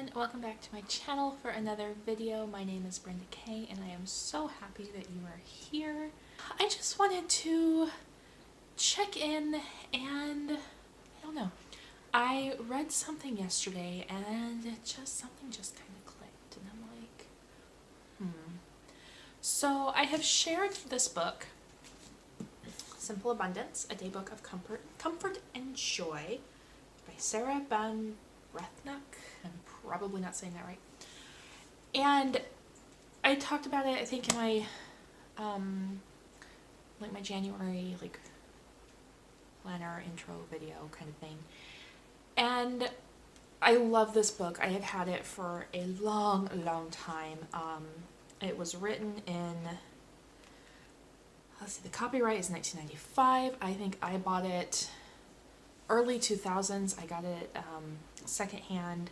everyone, welcome back to my channel for another video. My name is Brenda Kay and I am so happy that you are here. I just wanted to check in and I don't know. I read something yesterday and something just kind of clicked and I'm like, So I have shared this book, Simple Abundance, a Daybook of Comfort and Joy by Sarah Ban Breathnach. I'm probably not saying that right. And I talked about it, I think, in my my January planner intro video kind of thing. And I love this book. I have had it for a long time. It was written in, let's see, the copyright is 1995. I think I bought it early 2000s. I got it secondhand,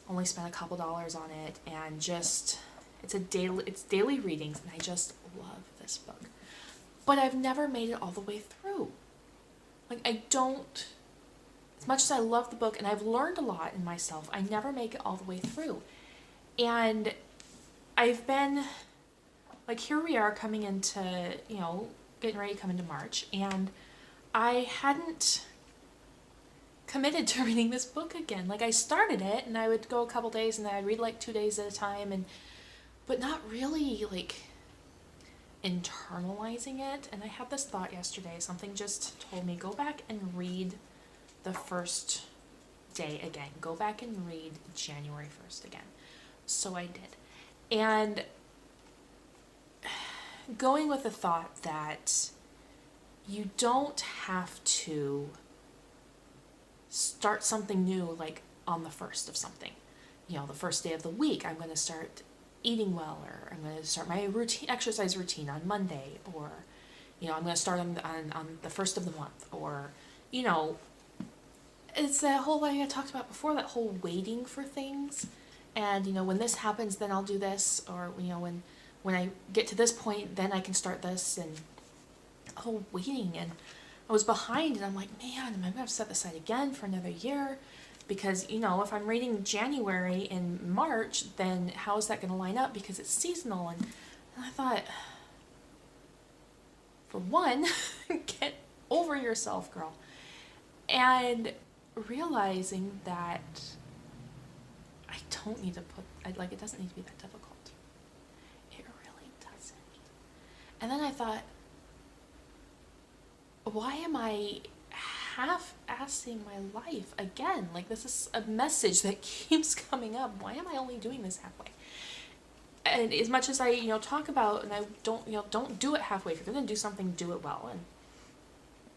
only spent a couple dollars on it, and just it's daily readings, and I just love this book. But I've never made it all the way through. As much as I love the book and I've learned a lot in myself, I never make it all the way through. And I've been here we are coming into, getting ready to come into March, and I hadn't committed to reading this book again. I started it and I would go a couple days and then I'd read 2 days at a time, but not really internalizing it. And I had this thought yesterday, something just told me, go back and read the first day again. Go back and read January 1st again. So I did. And going with the thought that you don't have to start something new on the first of something. The first day of the week, I'm going to start eating well, or I'm going to start my exercise routine on Monday, or I'm going to start on the first of the month, or it's that whole thing I talked about before, that whole waiting for things. And when this happens, then I'll do this, or when I get to this point, then I can start this, and whole waiting. And I was behind, and I'm like, man, am I gonna have to set this aside again for another year? Because if I'm reading January in March, then how is that going to line up? Because it's seasonal. And I thought, for one, get over yourself, girl. And realizing that I don't need to it doesn't need to be that difficult. It really doesn't. And then I thought, why am I half-assing my life again? This is a message that keeps coming up. Why am I only doing this halfway? And as much as I, talk about, and I don't do it halfway. If you're going to do something, do it well. And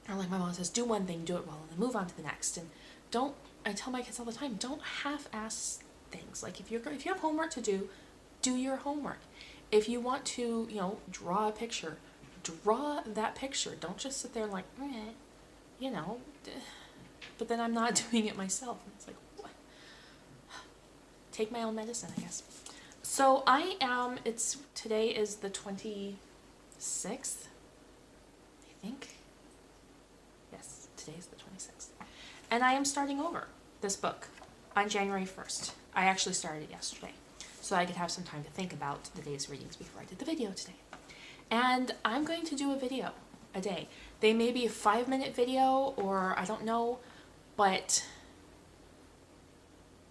or my mom says, do one thing, do it well, and then move on to the next. And I tell my kids all the time, don't half-ass things. If you have homework to do, do your homework. If you want to, draw a picture, draw that picture. Don't just sit there and but then I'm not doing it myself. And it's what? Take my own medicine, I guess. So today is the 26th, I think. Yes, today's the 26th. And I am starting over this book on January 1st. I actually started it yesterday, so I could have some time to think about the day's readings before I did the video today. And I'm going to do a video a day. They may be a 5-minute video, or I don't know, but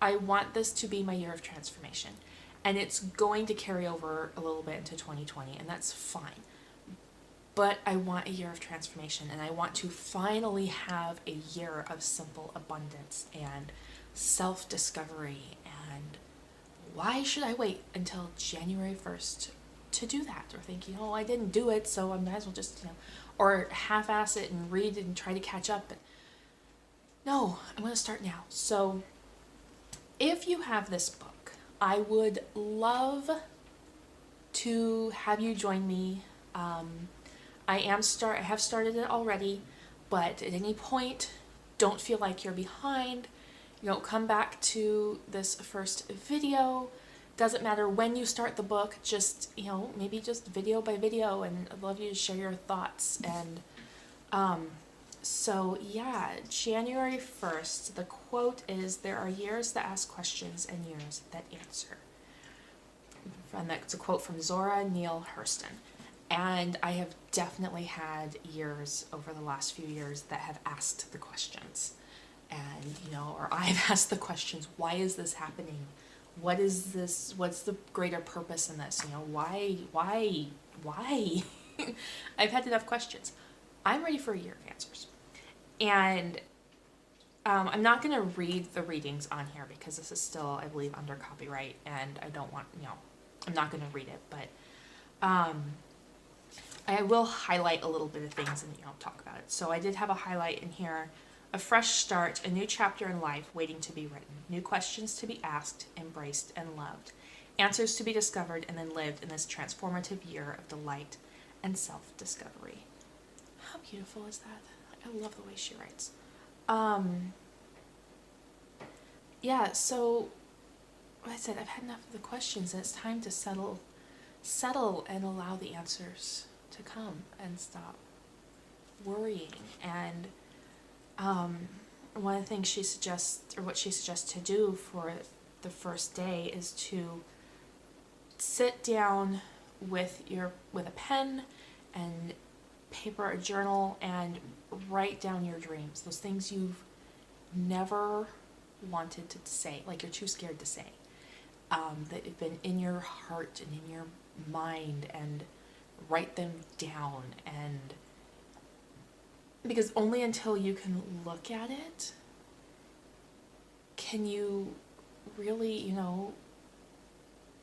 I want this to be my year of transformation. And it's going to carry over a little bit into 2020, and that's fine. But I want a year of transformation, and I want to finally have a year of simple abundance and self-discovery. And why should I wait until January 1st to do that, or think, I didn't do it, so I might as well just, or half-ass it and read and try to catch up. But no, I'm going to start now. So if you have this book, I would love to have you join me. I have started it already, but at any point, don't feel like you're behind. Come back to this first video. Doesn't matter when you start the book, just, maybe just video by video, and I'd love you to share your thoughts. And So yeah, January 1st, the quote is, "There are years that ask questions and years that answer." And that's a quote from Zora Neale Hurston. And I have definitely had years over the last few years that have asked the questions. And, or I've asked the questions, why is this happening? What is this? What's the greater purpose in this? Why? I've had enough questions. I'm ready for a year of answers. And I'm not going to read the readings on here because this is still, I believe, under copyright, and I don't want, I'm not going to read it, but I will highlight a little bit of things and talk about it. So I did have a highlight in here: a fresh start, a new chapter in life waiting to be written, new questions to be asked, embraced, and loved, answers to be discovered and then lived in this transformative year of delight and self-discovery. How beautiful is that? I love the way she writes. Yeah, so like I said, I've had enough of the questions, and it's time to settle and allow the answers to come and stop worrying. And one of the things she suggests, or what she suggests to do for the first day, is to sit down with a pen and paper, a journal, and write down your dreams, those things you've never wanted to say, like you're too scared to say, that have been in your heart and in your mind, and write them down. And because only until you can look at it can you really,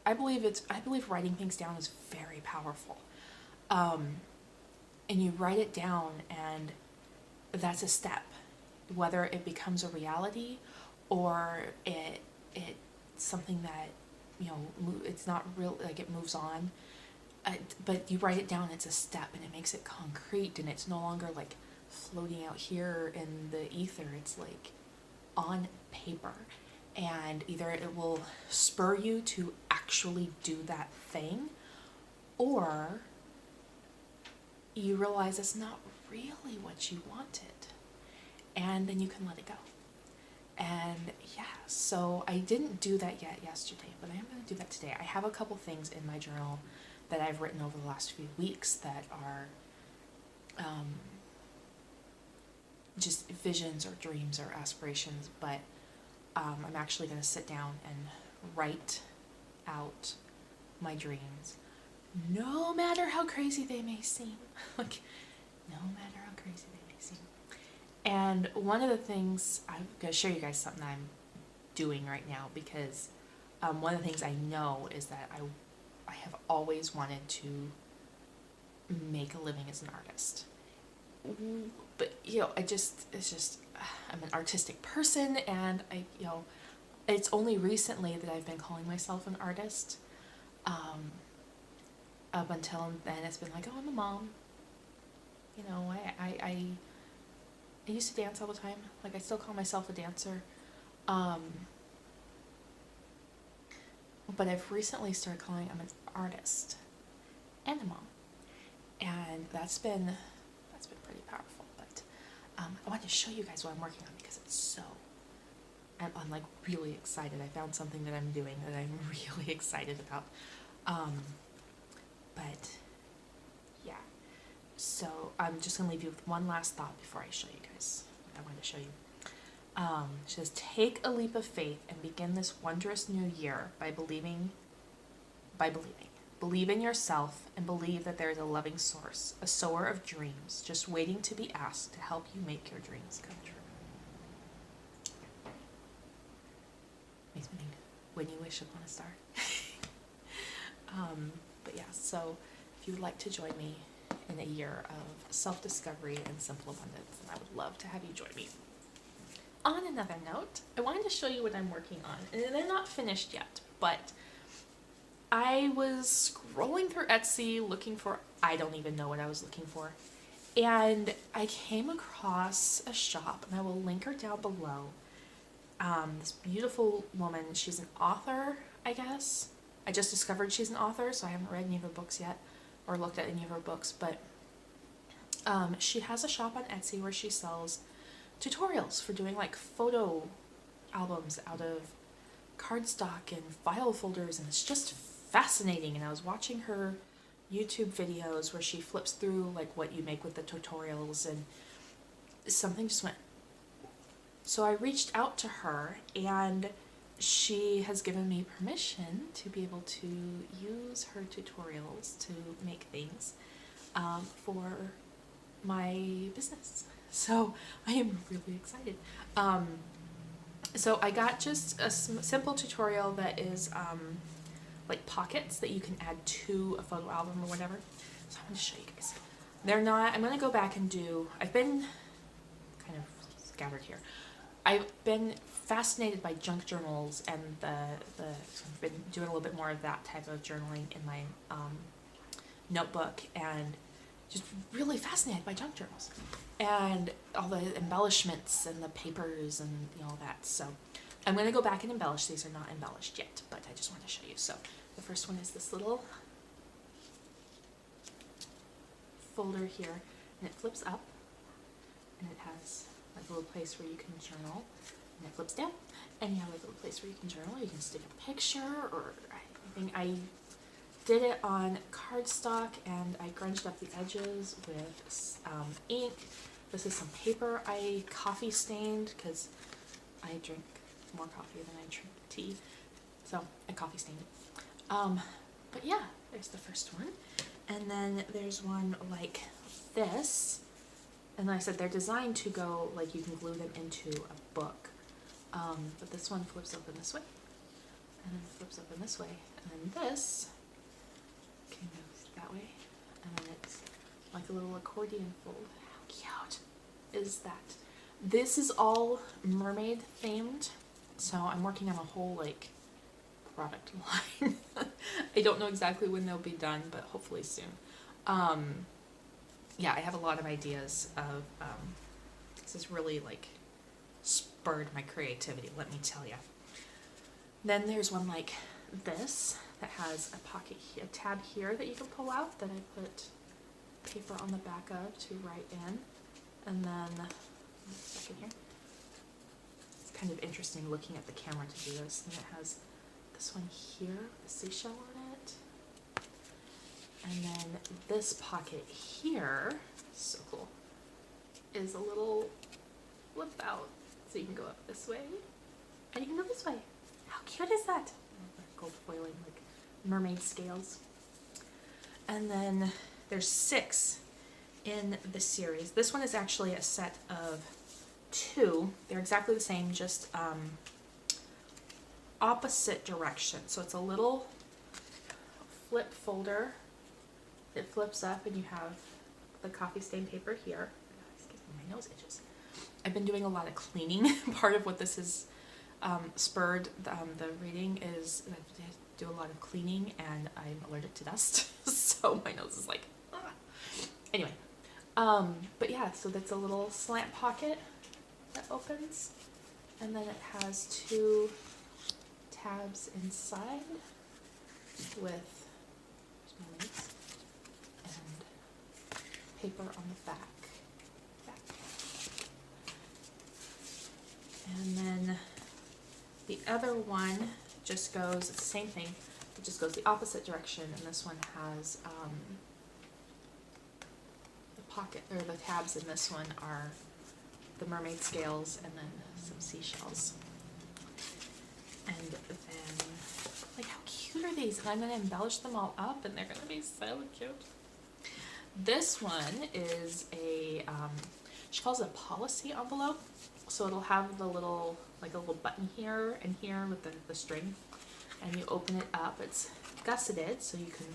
I believe writing things down is very powerful. And you write it down, and that's a step, whether it becomes a reality or it's something that, it's not real, like it moves on. But you write it down, it's a step, and it makes it concrete, and it's no longer like floating out here in the ether. It's like on paper, and either it will spur you to actually do that thing, or you realize it's not really what you wanted, and then you can let it go. And yeah, so I didn't do that yet yesterday, but I am going to do that today. I have a couple things in my journal that I've written over the last few weeks that are just visions or dreams or aspirations, but I'm actually going to sit down and write out my dreams, no matter how crazy they may seem. Like, no matter how crazy they may seem. And one of the things, I'm going to show you guys something I'm doing right now, because one of the things I know is that I have always wanted to make a living as an artist. But, I'm an artistic person, and it's only recently that I've been calling myself an artist. Up until then, it's been like, oh, I'm a mom. I used to dance all the time. Like, I still call myself a dancer. But I've recently started calling I'm an artist and a mom. And that's been pretty powerful. But I wanted to show you guys what I'm working on, because I'm like really excited. I found something that I'm doing that I'm really excited about. But yeah, so I'm just gonna leave you with one last thought before I show you guys what I wanted to show you. She says, take a leap of faith and begin this wondrous new year by believing. Believe in yourself, and believe that there is a loving source, a sower of dreams, just waiting to be asked to help you make your dreams come true. Makes me think, when you wish upon a star. But yeah, so if you would like to join me in a year of self-discovery and simple abundance, then I would love to have you join me. On another note, I wanted to show you what I'm working on, and they're not finished yet, but I was scrolling through Etsy looking for, I don't even know what I was looking for, and I came across a shop, and I will link her down below. This beautiful woman, she's an author, I guess. I just discovered she's an author, so I haven't read any of her books yet, or looked at any of her books, but She has a shop on Etsy where she sells tutorials for doing like photo albums out of cardstock and file folders, and it's just fascinating. And I was watching her YouTube videos where she flips through like what you make with the tutorials, and something just went. So I reached out to her, and she has given me permission to be able to use her tutorials to make things for my business. So I am really excited. So I got just a simple tutorial that is like pockets that you can add to a photo album or whatever. So I'm going to show you guys. They're not, I'm going to go back and do, I've been kind of scattered here. I've been fascinated by junk journals, and I've been doing a little bit more of that type of journaling in my notebook, and just really fascinated by junk journals and all the embellishments and the papers and all that. So I'm going to go back and embellish. These are not embellished yet, but I just wanted to show you. So the first one is this little folder here, and it flips up, and it has like a little place where you can journal, and it flips down, and you have a little place where you can journal. You can stick a picture or anything. I did it on cardstock, and I grunged up the edges with ink. This is some paper I coffee stained, because I drink more coffee than I drink tea, so I coffee stained it. But yeah, there's the first one, and then there's one like this. And like I said, they're designed to go, like you can glue them into a book. But this one flips open this way, and then flips open this way, and then this can go that way, and then it's like a little accordion fold. How cute is that? This is all mermaid themed, so I'm working on a whole like product line. I don't know exactly when they'll be done, but hopefully soon. Yeah, I have a lot of ideas of, this has really like spurred my creativity, let me tell you. Then there's one like this that has a pocket, a tab here that you can pull out that I put paper on the back of to write in. And then, second here, it's kind of interesting looking at the camera to do this. And it has this one here, the seashell on it. And then this pocket here, so cool, is a little flip out. So you can go up this way, and you can go this way. How cute is that? Gold foiling, like mermaid scales. And then there's 6 in the series. This one is actually a set of 2. They're exactly the same, just opposite direction. So it's a little flip folder. It flips up, and you have the coffee stain paper here. Excuse me, my nose itches. I've been doing a lot of cleaning. Part of what this has spurred the reading is that I do a lot of cleaning, and I'm allergic to dust, so my nose is like, ah. Anyway, but yeah, so that's a little slant pocket that opens, and then it has 2 tabs inside with mermaids and paper on the back. And then the other one just goes, it's the same thing, it just goes the opposite direction, and this one has the pocket, or the tabs in this one are the mermaid scales and then some seashells. And then, like, how cute are these? And I'm going to embellish them all up, and they're going to be so cute. This one is a, she calls it a policy envelope. So it'll have the little, like a little button here and here with the string, and you open it up. It's gusseted, so you can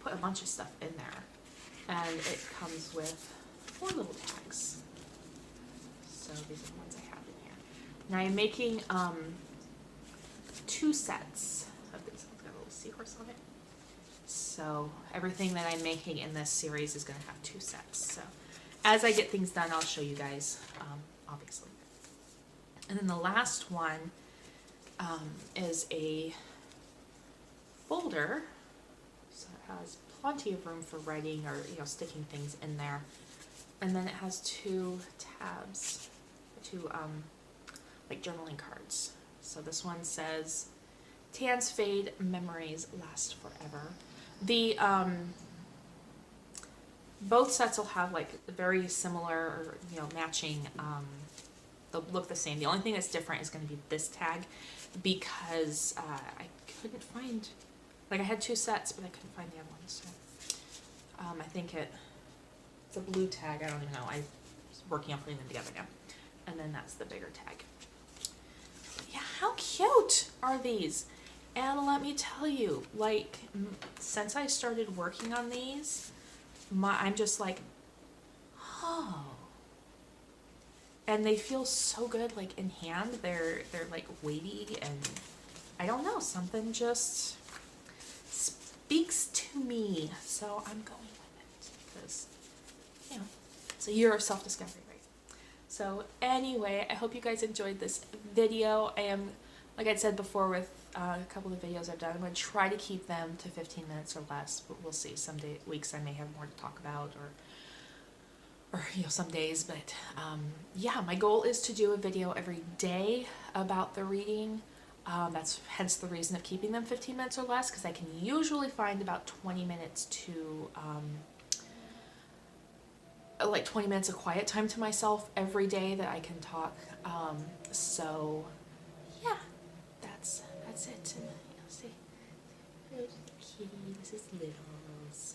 put a bunch of stuff in there, and it comes with 4 little tags. So these are the ones I have in here. Now I'm making 2 sets of these. It's got a little seahorse on it. So everything that I'm making in this series is going to have 2 sets. So as I get things done, I'll show you guys, obviously. And then the last one is a folder, so it has plenty of room for writing or sticking things in there. And then it has two tabs, two like journaling cards. So this one says, "Tans fade, memories last forever." The both sets will have like very similar, or matching. They'll look the same. The only thing that's different is going to be this tag, because I couldn't find, like, I had two sets, but I couldn't find the other ones. So I think it's a blue tag. I don't even know. I'm working on putting them together now. And then that's the bigger tag. Yeah, how cute are these? And let me tell you, like, since I started working on these, I'm just like, oh. And they feel so good, like, in hand. They're like weighty, and I don't know, something just speaks to me. So I'm going with it because, it's a year of self-discovery, right? So anyway, I hope you guys enjoyed this video. I am, like I said before with a couple of videos I've done, I'm going to try to keep them to 15 minutes or less, but we'll see. Some weeks I may have more to talk about, or some days, but yeah, my goal is to do a video every day about the reading. That's hence the reason of keeping them 15 minutes or less, because I can usually find about 20 minutes to like 20 minutes of quiet time to myself every day that I can talk. So yeah, that's it. And see, there's the kitty. This is Littles.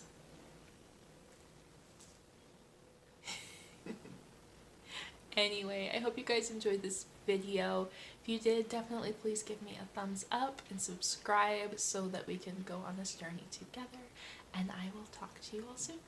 Anyway, I hope you guys enjoyed this video. If you did, definitely please give me a thumbs up and subscribe so that we can go on this journey together. And I will talk to you all soon.